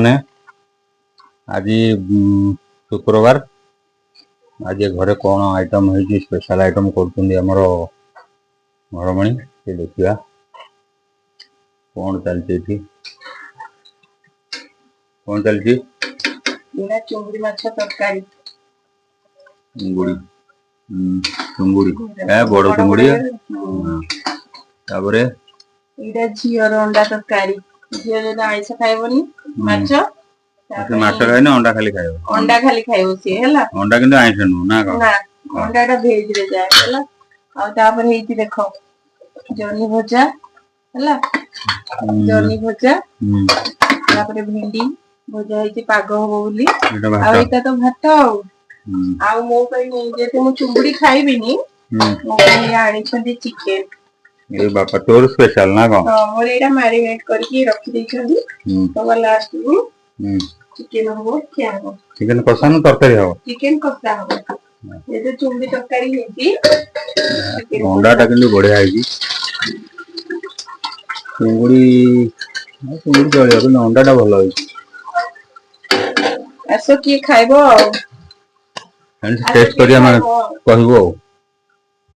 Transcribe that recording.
मैंने आज शुक्रवार आज घरे कौन आइटम है स्पेशल आइटम कर घरमणी से देखा कौन चलती कौन चलती चुंगुड़ी माछ तरकारी चुंगुड़ी चुंगुड़ी बड़ चुंगुड़ी तापर एटा झीर अंडा तरकारी झीर जो आइस खाइबनी माछ माछ खाइना अंडा खाली खाइबो से हला अंडा किंतु आइस नु ना ना अंडा टा भेज रे जाए हला आ तापर हेती देखो जर्नी भजा हला जर्नी भजा तापर भिंडी भजा हेती पाग होबो बोली आ एटा तो भात आ मो पई जेते मु चुंबड़ी खाइबिनी मो पई आनी छंदी चिकन ए बापा तोर स्पेशल ना को और एटा मैरिनेट करके रखि दै छंदी तो लास्ट में चिकन हो क्या हो चिकन कषा न तरकारी हो चिकन कषा हो ये जो चुंबड़ी तरकारी हेती अंडा टा किंतु बढ़िया है चुंगुड़ी चुंगुड़ी चलियो कि अंडा टा भलो है ऐसो की खाइबो टेस्ट करिया माने कहबो